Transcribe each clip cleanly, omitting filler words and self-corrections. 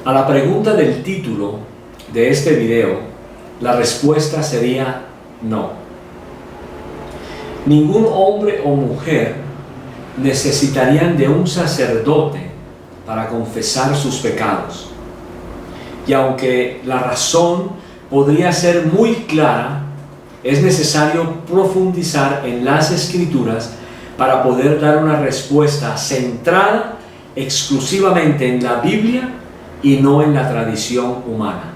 A la pregunta del título de este video, la respuesta sería no. Ningún hombre o mujer necesitarían de un sacerdote para confesar sus pecados. Y aunque la razón podría ser muy clara, es necesario profundizar en las Escrituras para poder dar una respuesta centrada exclusivamente en la Biblia y no en la tradición humana.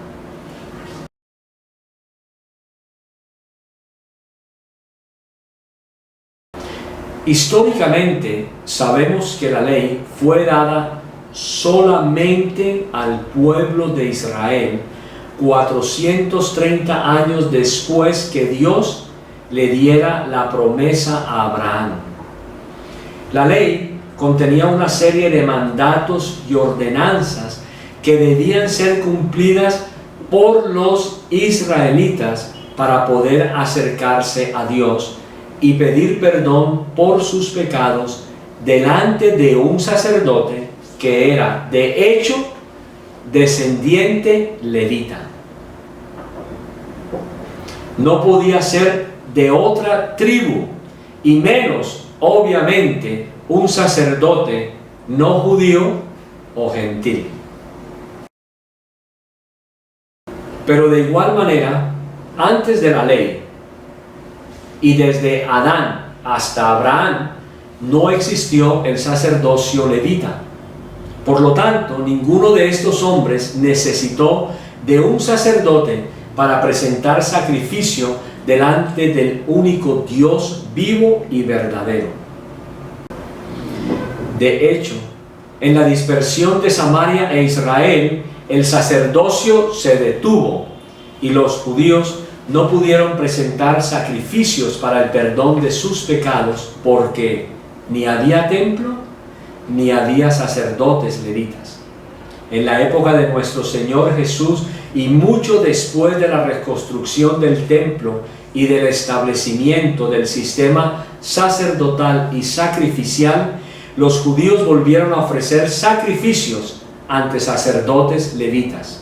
Históricamente sabemos que la ley fue dada solamente al pueblo de Israel 430 años después que Dios le diera la promesa a Abraham. La ley contenía una serie de mandatos y ordenanzas que debían ser cumplidas por los israelitas para poder acercarse a Dios y pedir perdón por sus pecados delante de un sacerdote que era, de hecho, descendiente levita. No podía ser de otra tribu, y menos, obviamente, un sacerdote no judío o gentil. Pero de igual manera, antes de la ley, y desde Adán hasta Abraham, no existió el sacerdocio levita. Por lo tanto, ninguno de estos hombres necesitó de un sacerdote para presentar sacrificio delante del único Dios vivo y verdadero. De hecho, en la dispersión de Samaria e Israel, el sacerdocio se detuvo y los judíos no pudieron presentar sacrificios para el perdón de sus pecados porque ni había templo ni había sacerdotes levitas. En la época de nuestro Señor Jesús y mucho después de la reconstrucción del templo y del establecimiento del sistema sacerdotal y sacrificial, los judíos volvieron a ofrecer sacrificios ante sacerdotes levitas.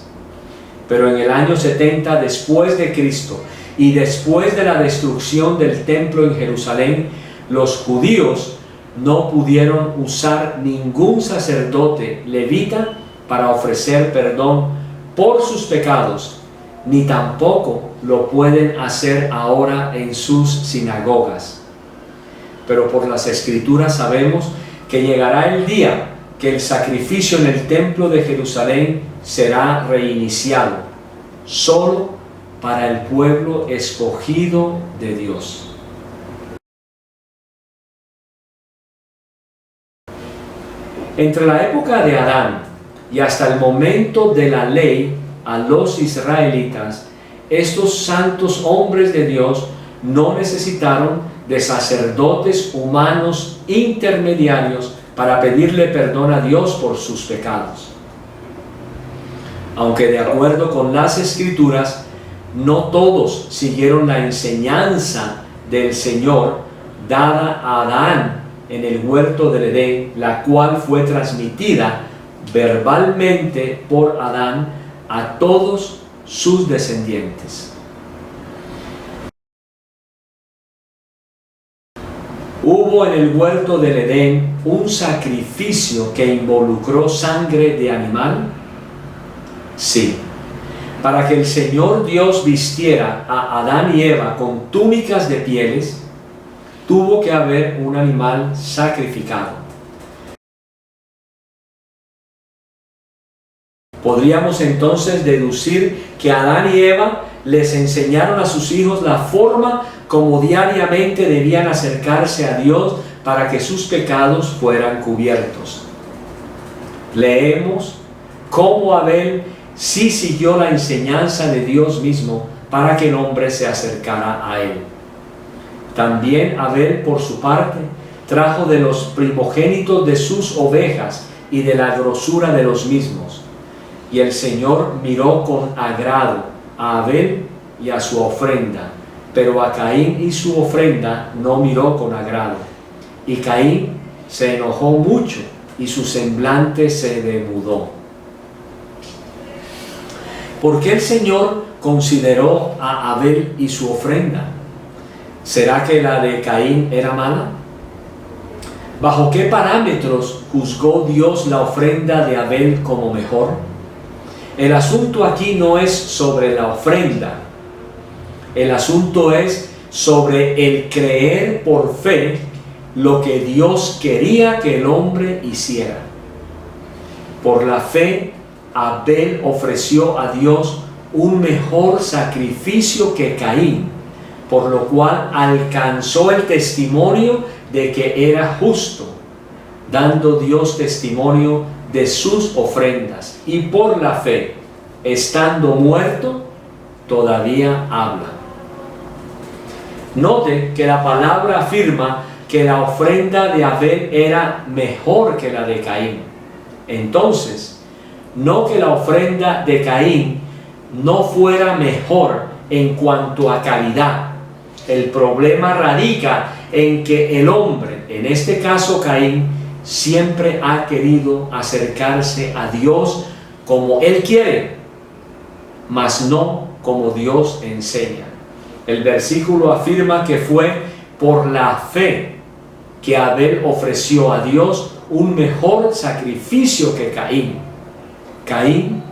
Pero en el año 70 después de Cristo y después de la destrucción del templo en Jerusalén, los judíos no pudieron usar ningún sacerdote levita para ofrecer perdón por sus pecados, ni tampoco lo pueden hacer ahora en sus sinagogas. Pero por las Escrituras sabemos que llegará el día que el sacrificio en el templo de Jerusalén será reiniciado, solo para el pueblo escogido de Dios. Entre la época de Adán y hasta el momento de la ley a los israelitas, estos santos hombres de Dios no necesitaron de sacerdotes humanos intermediarios para pedirle perdón a Dios por sus pecados. Aunque de acuerdo con las Escrituras, no todos siguieron la enseñanza del Señor dada a Adán en el huerto del Edén, la cual fue transmitida verbalmente por Adán a todos sus descendientes. ¿Hubo en el huerto del Edén un sacrificio que involucró sangre de animal? Sí. Para que el Señor Dios vistiera a Adán y Eva con túnicas de pieles, tuvo que haber un animal sacrificado. Podríamos entonces deducir que Adán y Eva les enseñaron a sus hijos la forma como diariamente debían acercarse a Dios para que sus pecados fueran cubiertos. Leemos cómo Abel sí siguió la enseñanza de Dios mismo para que el hombre se acercara a él. También Abel, por su parte, trajo de los primogénitos de sus ovejas y de la grosura de los mismos. Y el Señor miró con agrado a Abel y a su ofrenda, pero a Caín y su ofrenda no miró con agrado. Y Caín se enojó mucho y su semblante se demudó. ¿Por qué el Señor consideró a Abel y su ofrenda? ¿Será que la de Caín era mala? ¿Bajo qué parámetros juzgó Dios la ofrenda de Abel como mejor? El asunto aquí no es sobre la ofrenda. El asunto es sobre el creer por fe lo que Dios quería que el hombre hiciera. Por la fe, Abel ofreció a Dios un mejor sacrificio que Caín, por lo cual alcanzó el testimonio de que era justo, dando Dios testimonio de sus ofrendas, y por la fe, estando muerto, todavía habla. Note que la palabra afirma que la ofrenda de Abel era mejor que la de Caín. Entonces, no que la ofrenda de Caín no fuera mejor en cuanto a calidad. El problema radica en que el hombre, en este caso Caín, siempre ha querido acercarse a Dios como él quiere, mas no como Dios enseña. El versículo afirma que fue por la fe que Abel ofreció a Dios un mejor sacrificio que Caín. Caín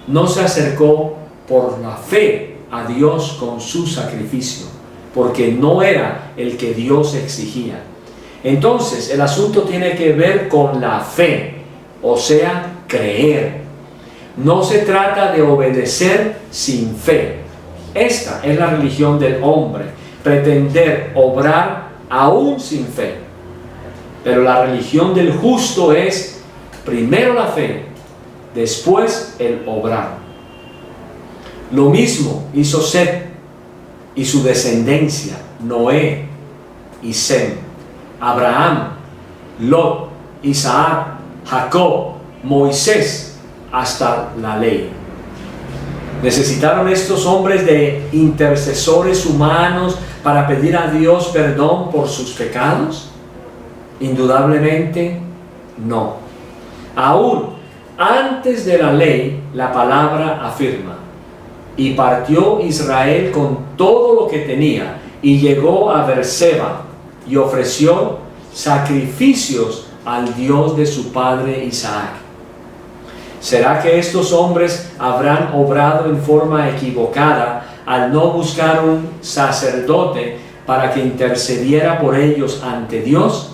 no se acercó por la fe a Dios con su sacrificio, porque no era el que Dios exigía. Entonces, el asunto tiene que ver con la fe, o sea, creer. No se trata de obedecer sin fe. Esta es la religión del hombre, pretender obrar aún sin fe. Pero la religión del justo es primero la fe, después el obrar. Lo mismo hizo Set y su descendencia, Noé y Sem, Abraham, Lot, Isaac, Jacob, Moisés, hasta la ley. ¿Necesitaron estos hombres de intercesores humanos para pedir a Dios perdón por sus pecados? Indudablemente no. Aún antes de la ley, la palabra afirma: y partió Israel con todo lo que tenía, y llegó a Beerseba, y ofreció sacrificios al Dios de su padre Isaac. ¿Será que estos hombres habrán obrado en forma equivocada al no buscar un sacerdote para que intercediera por ellos ante Dios?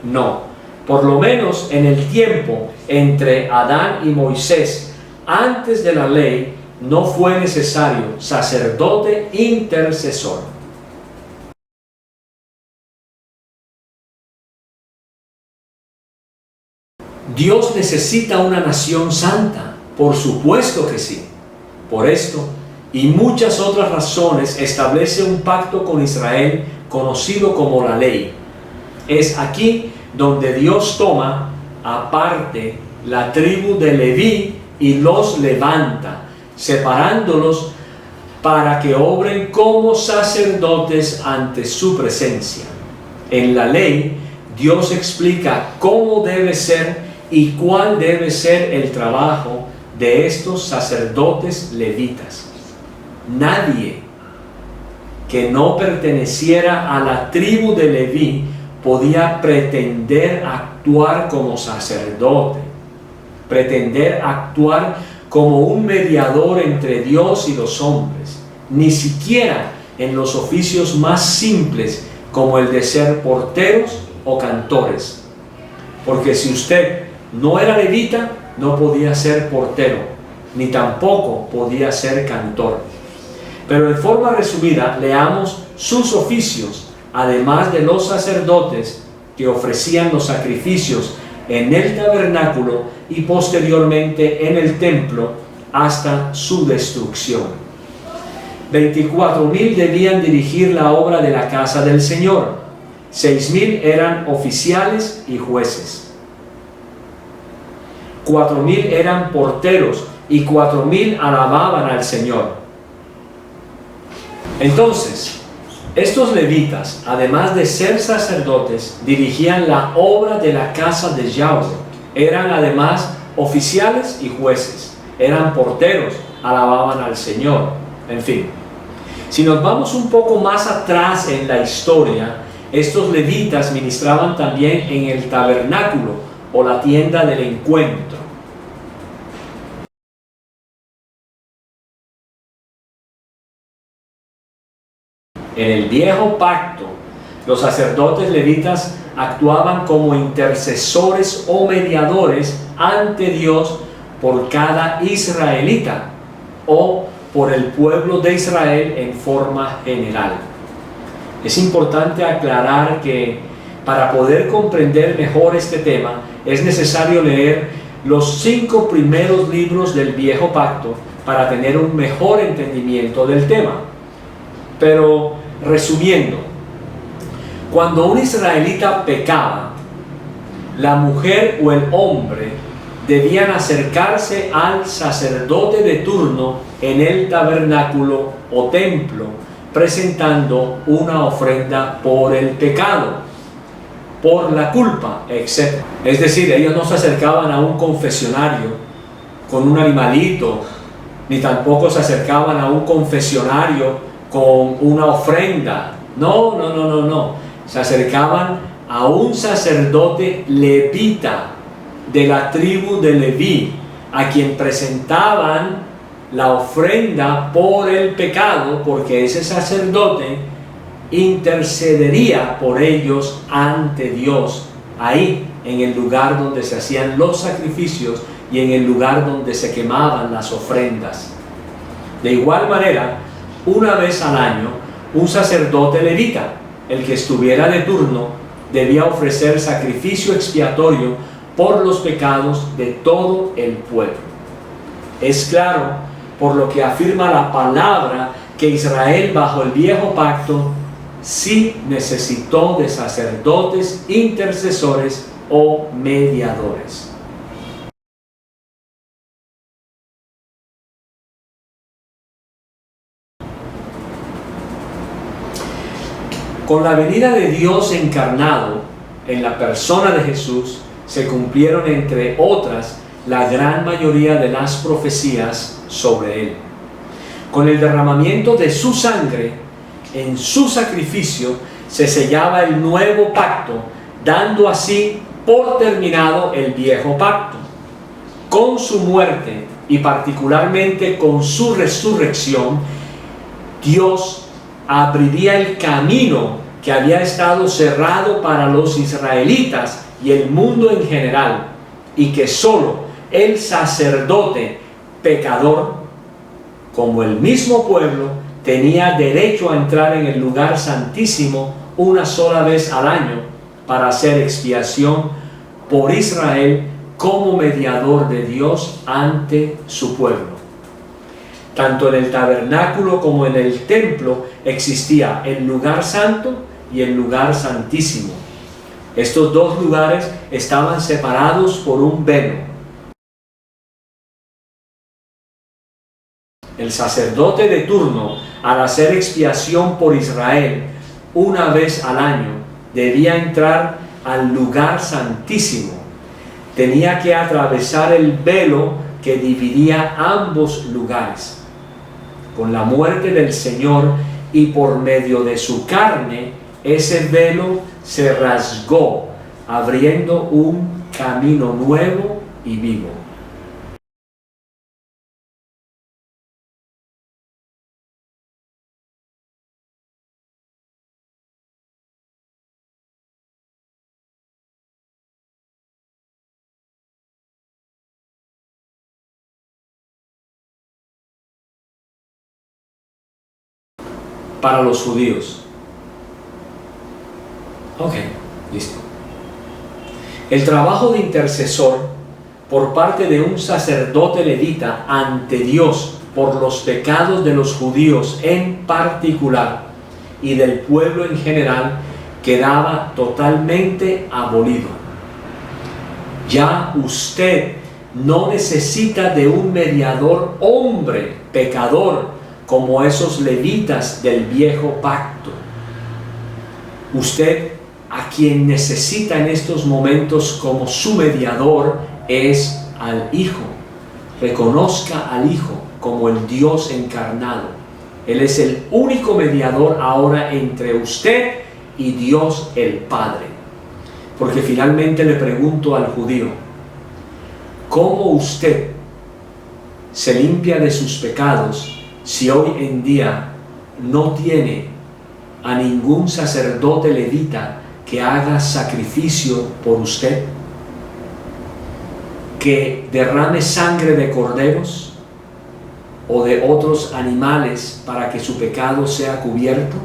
No. Por lo menos en el tiempo entre Adán y Moisés, antes de la ley, no fue necesario sacerdote intercesor. ¿Dios necesita una nación santa? Por supuesto que sí. Por esto y muchas otras razones establece un pacto con Israel conocido como la ley. Es aquí donde Dios toma aparte la tribu de Leví y los levanta, separándolos para que obren como sacerdotes ante su presencia. En la ley, Dios explica cómo debe ser y cuál debe ser el trabajo de estos sacerdotes levitas. Nadie que no perteneciera a la tribu de Leví podía pretender actuar como sacerdote, pretender actuar como un mediador entre Dios y los hombres, ni siquiera en los oficios más simples como el de ser porteros o cantores. Porque si usted no era levita, no podía ser portero, ni tampoco podía ser cantor. Pero en forma resumida, leamos sus oficios, además de los sacerdotes que ofrecían los sacrificios en el tabernáculo y posteriormente en el templo hasta su destrucción. 24,000 debían dirigir la obra de la casa del Señor. 6,000 eran oficiales y jueces. 4,000 eran porteros y 4,000 alababan al Señor. Entonces, estos levitas, además de ser sacerdotes, dirigían la obra de la casa de Yahweh. Eran además oficiales y jueces. eran porteros, alababan al Señor, en fin. Si nos vamos un poco más atrás en la historia, estos levitas ministraban también en el tabernáculo o la tienda del encuentro. En el viejo pacto, los sacerdotes levitas actuaban como intercesores o mediadores ante Dios por cada israelita o por el pueblo de Israel en forma general. Es importante aclarar que para poder comprender mejor este tema es necesario leer los 5 primeros libros del viejo pacto para tener un mejor entendimiento del tema. Pero resumiendo, cuando un israelita pecaba, la mujer o el hombre debían acercarse al sacerdote de turno en el tabernáculo o templo, presentando una ofrenda por el pecado, por la culpa, etc. Es decir, ellos no se acercaban a un confesionario con un animalito, ni tampoco se acercaban a un confesionario con una ofrenda. No. Se acercaban a un sacerdote levita de la tribu de Leví, a quien presentaban la ofrenda por el pecado, porque ese sacerdote intercedería por ellos ante Dios, ahí en el lugar donde se hacían los sacrificios y en el lugar donde se quemaban las ofrendas. De igual manera, una vez al año, un sacerdote levita, el que estuviera de turno, debía ofrecer sacrificio expiatorio por los pecados de todo el pueblo. Es claro, por lo que afirma la palabra, que Israel bajo el viejo pacto sí necesitó de sacerdotes, intercesores o mediadores. Con la venida de Dios encarnado en la persona de Jesús, se cumplieron, entre otras, la gran mayoría de las profecías sobre Él. Con el derramamiento de su sangre, en su sacrificio, se sellaba el nuevo pacto, dando así por terminado el viejo pacto. Con su muerte y particularmente con su resurrección, Dios abriría el camino que había estado cerrado para los israelitas y el mundo en general, y que solo el sacerdote pecador, como el mismo pueblo, tenía derecho a entrar en el lugar santísimo una sola vez al año para hacer expiación por Israel como mediador de Dios ante su pueblo. Tanto en el tabernáculo como en el templo existía el lugar santo y el lugar santísimo. Estos dos lugares estaban separados por un velo. El sacerdote de turno, al hacer expiación por Israel una vez al año, debía entrar al lugar santísimo. Tenía que atravesar el velo que dividía ambos lugares. Con la muerte del Señor y por medio de su carne, ese velo se rasgó, abriendo un camino nuevo y vivo. Para los judíos. Ok, listo. El trabajo de intercesor por parte de un sacerdote levita ante Dios por los pecados de los judíos en particular y del pueblo en general quedaba totalmente abolido. Ya usted no necesita de un mediador hombre pecador como esos levitas del viejo pacto. Usted, a quien necesita en estos momentos como su mediador, es al Hijo reconozca al Hijo como el Dios encarnado. Él es el único mediador ahora entre usted y Dios el Padre. Porque finalmente le pregunto al judío, ¿cómo usted se limpia de sus pecados si hoy en día no tiene a ningún sacerdote levita que haga sacrificio por usted? ¿Que derrame sangre de corderos o de otros animales para que su pecado sea cubierto?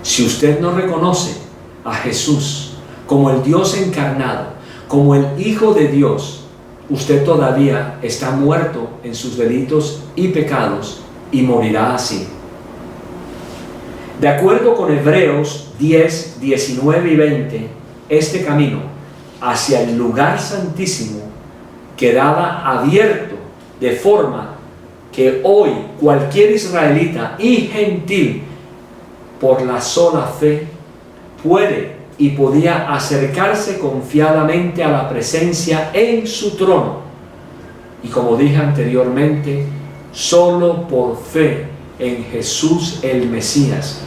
Si usted no reconoce a Jesús como el Dios encarnado, como el Hijo de Dios, usted todavía está muerto en sus delitos y pecados y morirá así. De acuerdo con Hebreos 10, 19 y 20, este camino hacia el lugar santísimo quedaba abierto de forma que hoy cualquier israelita y gentil, por la sola fe, puede y podía acercarse confiadamente a la presencia en su trono. Y como dije anteriormente, solo por fe en Jesús el Mesías,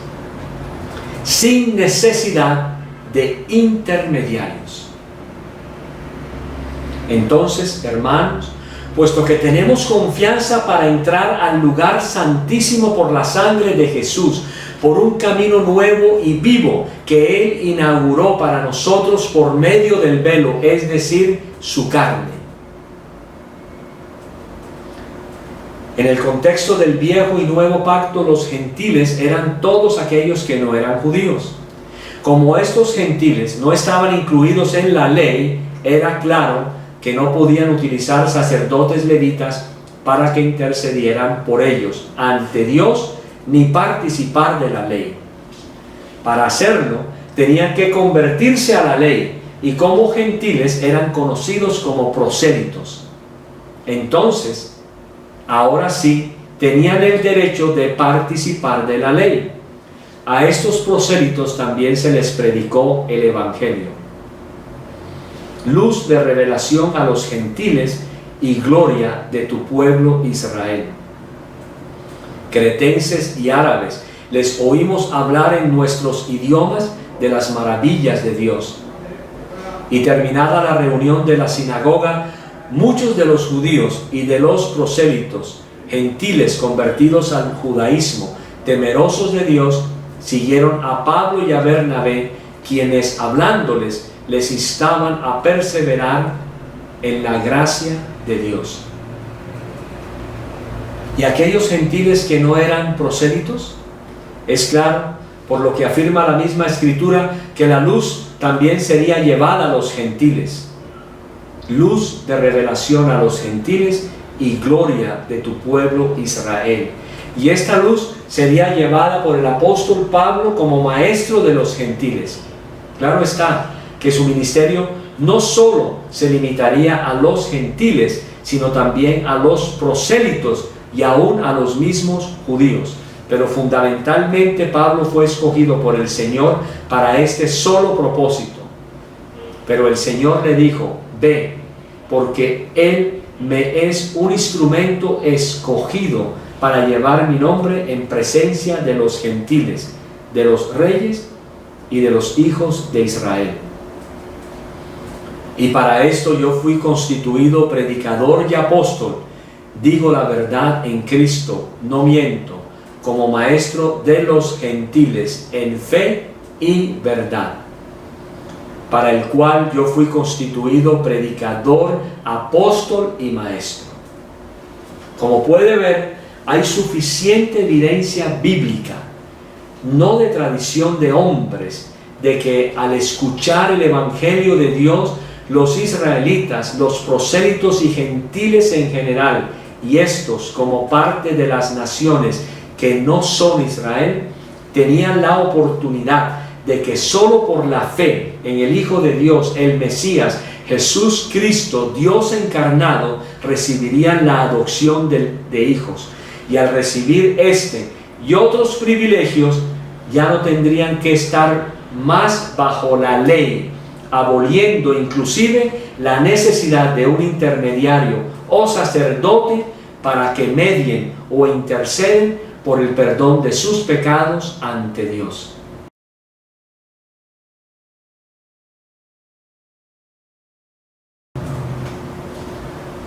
sin necesidad de intermediarios. Entonces, hermanos, puesto que tenemos confianza para entrar al lugar santísimo por la sangre de Jesús, por un camino nuevo y vivo que Él inauguró para nosotros por medio del velo, es decir, su carne. En el contexto del viejo y nuevo pacto, los gentiles eran todos aquellos que no eran judíos. Como estos gentiles no estaban incluidos en la ley, era claro que no podían utilizar sacerdotes levitas para que intercedieran por ellos ante Dios, ni participar de la ley. Para hacerlo, tenían que convertirse a la ley, y como gentiles eran conocidos como prosélitos. Entonces, ahora sí, tenían el derecho de participar de la ley. A estos prosélitos también se les predicó el Evangelio. Luz de revelación a los gentiles y gloria de tu pueblo Israel. Cretenses y árabes, les oímos hablar en nuestros idiomas de las maravillas de Dios. Y terminada la reunión de la sinagoga, muchos de los judíos y de los prosélitos, gentiles convertidos al judaísmo, temerosos de Dios, siguieron a Pablo y a Bernabé, quienes hablándoles les instaban a perseverar en la gracia de Dios. ¿Y aquellos gentiles que no eran prosélitos? Es claro, por lo que afirma la misma Escritura, que la luz también sería llevada a los gentiles. Luz de revelación a los gentiles y gloria de tu pueblo Israel. Y esta luz sería llevada por el apóstol Pablo como maestro de los gentiles. Claro está que su ministerio no solo se limitaría a los gentiles, sino también a los prosélitos y aún a los mismos judíos. Pero fundamentalmente Pablo fue escogido por el Señor para este solo propósito. Pero el Señor le dijo: ve, porque Él me es un instrumento escogido para llevar mi nombre en presencia de los gentiles, de los reyes y de los hijos de Israel. Y para esto yo fui constituido predicador y apóstol, digo la verdad en Cristo, no miento, como maestro de los gentiles en fe y verdad, para el cual yo fui constituido predicador, apóstol y maestro. Como puede ver, hay suficiente evidencia bíblica, no de tradición de hombres, de que al escuchar el Evangelio de Dios, los israelitas, los prosélitos y gentiles en general, y estos como parte de las naciones que no son Israel, tenían la oportunidad de que solo por la fe en el Hijo de Dios, el Mesías, Jesús Cristo, Dios encarnado, recibirían la adopción de hijos. Y al recibir este y otros privilegios, ya no tendrían que estar más bajo la ley aboliendo inclusive la necesidad de un intermediario o sacerdote para que medien o interceden por el perdón de sus pecados ante Dios.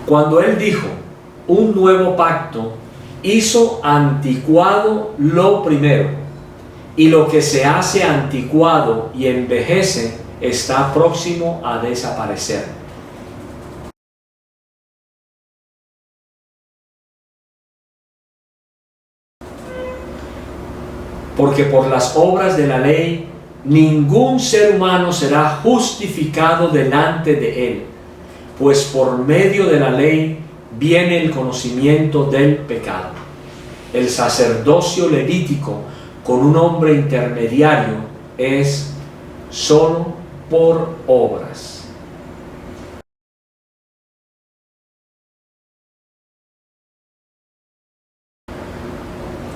Cuando Él dijo, un nuevo pacto, hizo anticuado lo primero, y lo que se hace anticuado y envejece está próximo a desaparecer. Porque por las obras de la ley, ningún ser humano será justificado delante de Él, pues por medio de la ley viene el conocimiento del pecado. El sacerdocio levítico con un hombre intermediario es solo por obras.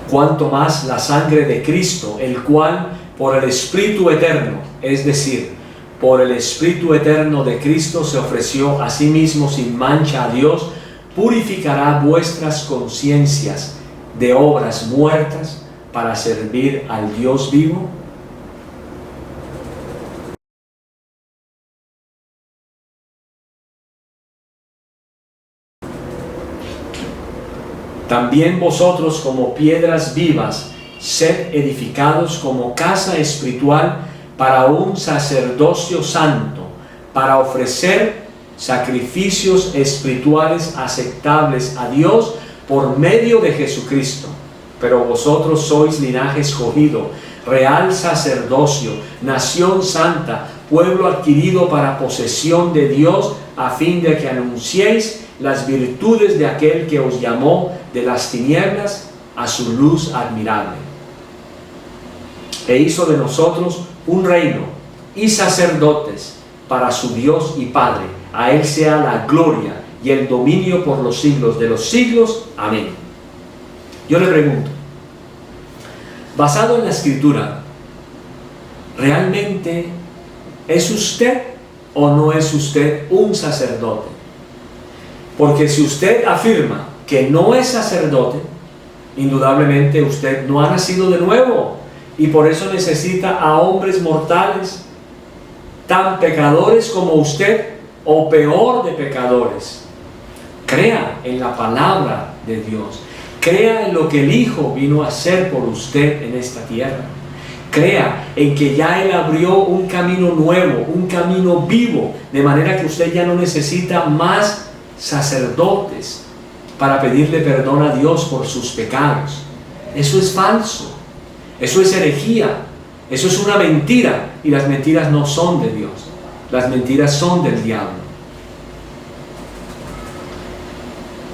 Cuanto más la sangre de Cristo, el cual por el Espíritu Eterno, es decir, por el Espíritu Eterno de Cristo se ofreció a sí mismo sin mancha a Dios, purificará vuestras conciencias de obras muertas para servir al Dios vivo. También vosotros como piedras vivas, sed edificados como casa espiritual para un sacerdocio santo, para ofrecer sacrificios espirituales aceptables a Dios por medio de Jesucristo. Pero vosotros sois linaje escogido, real sacerdocio, nación santa, pueblo adquirido para posesión de Dios, a fin de que anunciéis las virtudes de aquel que os llamó de las tinieblas a su luz admirable. E hizo de nosotros un reino y sacerdotes para su Dios y Padre. A Él sea la gloria y el dominio por los siglos de los siglos. Amén. Yo le pregunto, basado en la Escritura, ¿realmente es usted o no es usted un sacerdote? Porque si usted afirma que no es sacerdote, indudablemente usted no ha nacido de nuevo y por eso necesita a hombres mortales, tan pecadores como usted o peor de pecadores. Crea en la palabra de Dios. Crea en lo que el Hijo vino a hacer por usted en esta tierra. Crea en que ya Él abrió un camino nuevo, un camino vivo, de manera que usted ya no necesita más sacerdotes para pedirle perdón a Dios por sus pecados. Eso es falso. Eso es herejía. Eso es una mentira. Y las mentiras no son de Dios. Las mentiras son del diablo.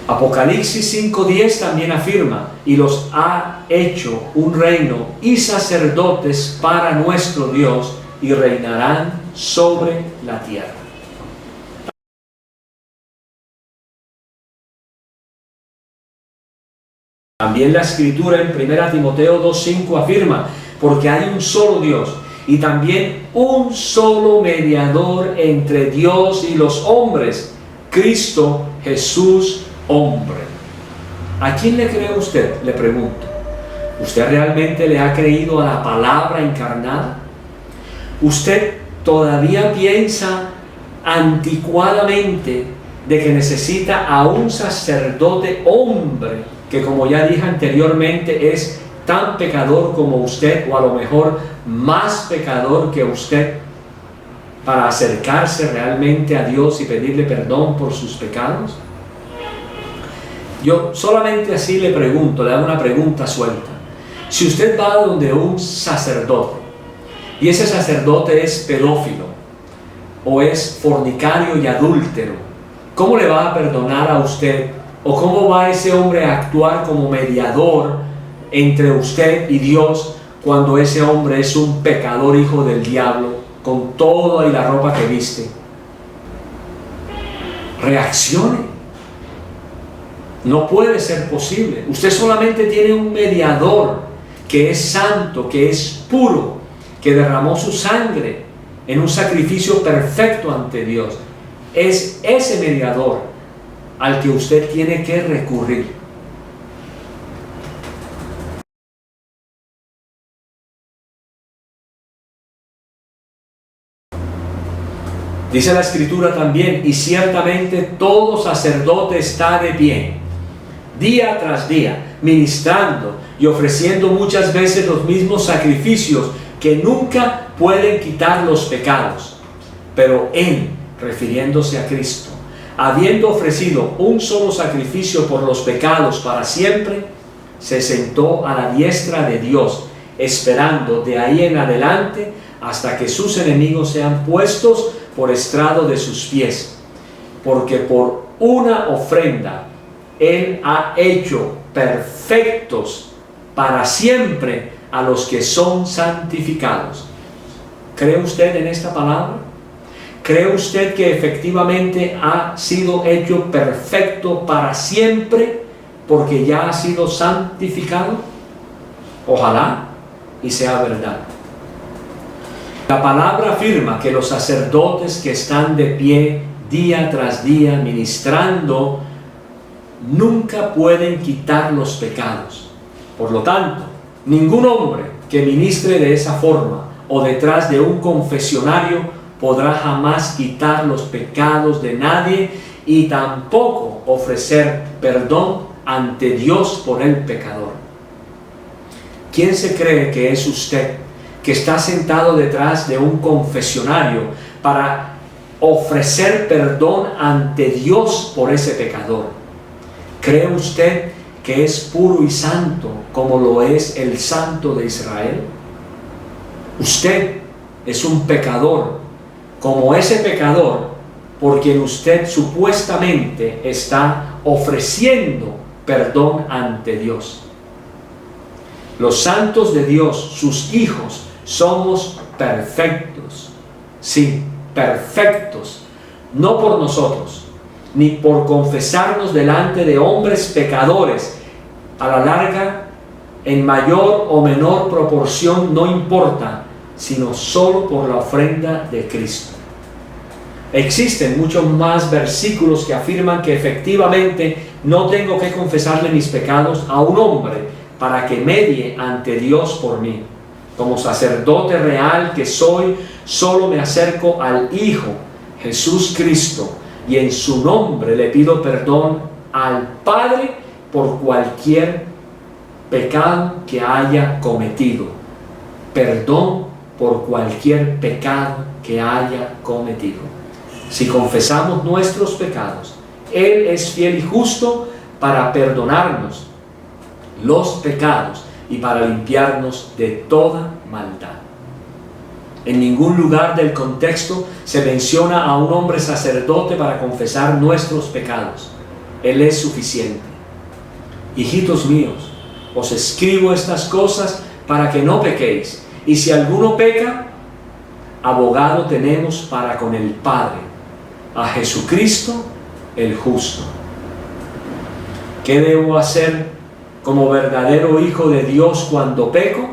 Apocalipsis 5:10 también afirma, y los ha hecho un reino y sacerdotes para nuestro Dios, y reinarán sobre la tierra. También la Escritura en 1 Timoteo 2:5 afirma, porque hay un solo Dios y también un solo mediador entre Dios y los hombres, Cristo Jesús, hombre. ¿A quién le cree usted? Le pregunto. ¿Usted realmente le ha creído a la palabra encarnada? ¿Usted todavía piensa anticuadamente de que necesita a un sacerdote hombre que, como ya dije anteriormente, es tan pecador como usted, o a lo mejor más pecador que usted, para acercarse realmente a Dios y pedirle perdón por sus pecados? Yo solamente así le pregunto, le hago una pregunta suelta. Si usted va donde un sacerdote y ese sacerdote es pedófilo o es fornicario y adúltero, ¿cómo le va a perdonar a usted? ¿O cómo va ese hombre a actuar como mediador entre usted y Dios cuando ese hombre es un pecador hijo del diablo con toda y la ropa que viste? Reaccione. No puede ser posible. Usted solamente tiene un mediador que es santo, que es puro, que derramó su sangre en un sacrificio perfecto ante Dios. Es ese mediador al que usted tiene que recurrir. Dice la Escritura también, y ciertamente todo sacerdote está de pie, día tras día, ministrando y ofreciendo muchas veces los mismos sacrificios que nunca pueden quitar los pecados. Pero Él, refiriéndose a Cristo, habiendo ofrecido un solo sacrificio por los pecados para siempre, se sentó a la diestra de Dios, esperando de ahí en adelante hasta que sus enemigos sean puestos por estrado de sus pies. Porque por una ofrenda Él ha hecho perfectos para siempre a los que son santificados. ¿Cree usted en esta palabra? ¿Cree usted que efectivamente ha sido hecho perfecto para siempre porque ya ha sido santificado? Ojalá y sea verdad. La palabra afirma que los sacerdotes que están de pie día tras día ministrando nunca pueden quitar los pecados. Por lo tanto, ningún hombre que ministre de esa forma o detrás de un confesionario podrá jamás quitar los pecados de nadie y tampoco ofrecer perdón ante Dios por el pecador. ¿Quién se cree que es usted, que está sentado detrás de un confesionario para ofrecer perdón ante Dios por ese pecador? ¿Cree usted que es puro y santo como lo es el Santo de Israel? Usted es un pecador como ese pecador por quien usted supuestamente está ofreciendo perdón ante Dios. Los santos de Dios, sus hijos, somos perfectos. Sí, perfectos. No por nosotros, ni por confesarnos delante de hombres pecadores. A la larga, en mayor o menor proporción, no importa, sino solo por la ofrenda de Cristo. Existen muchos más versículos que afirman que efectivamente no tengo que confesarle mis pecados a un hombre para que medie ante Dios por mí. Como sacerdote real que soy, solo me acerco al Hijo, Jesús Cristo, y en su nombre le pido perdón al Padre por cualquier pecado que haya cometido. Perdón por cualquier pecado que haya cometido. Si confesamos nuestros pecados, Él es fiel y justo para perdonarnos los pecados y para limpiarnos de toda maldad. En ningún lugar del contexto se menciona a un hombre sacerdote para confesar nuestros pecados. Él es suficiente. Hijitos míos, os escribo estas cosas para que no pequéis. Y si alguno peca, abogado tenemos para con el Padre, a Jesucristo el justo. ¿Qué debo hacer como verdadero hijo de Dios cuando peco?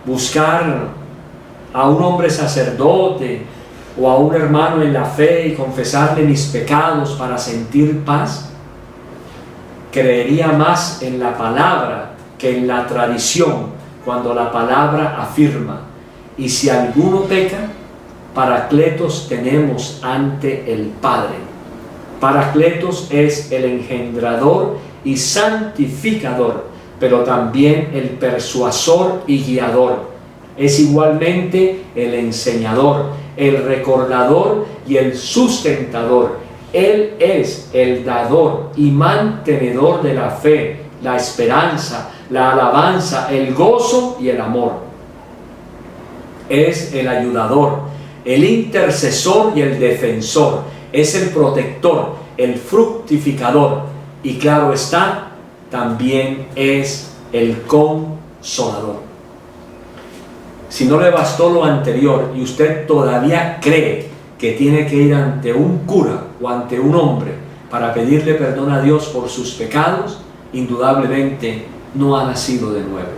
Buscar a un hombre sacerdote o a un hermano en la fe y confesarle mis pecados para sentir paz. Creería más en la palabra que en la tradición cuando la palabra afirma: y si alguno peca, Paracletos tenemos ante el Padre. Paracletos es el engendrador y santificador, pero también el persuasor y guiador. Es igualmente el enseñador, el recordador y el sustentador. Él es el dador y mantenedor de la fe, la esperanza, la alabanza, el gozo y el amor. Es el ayudador, el intercesor y el defensor. Es el protector, el fructificador. Y claro está, también es el consolador. Si no le bastó lo anterior y usted todavía cree que tiene que ir ante un cura o ante un hombre para pedirle perdón a Dios por sus pecados, indudablemente no ha nacido de nuevo.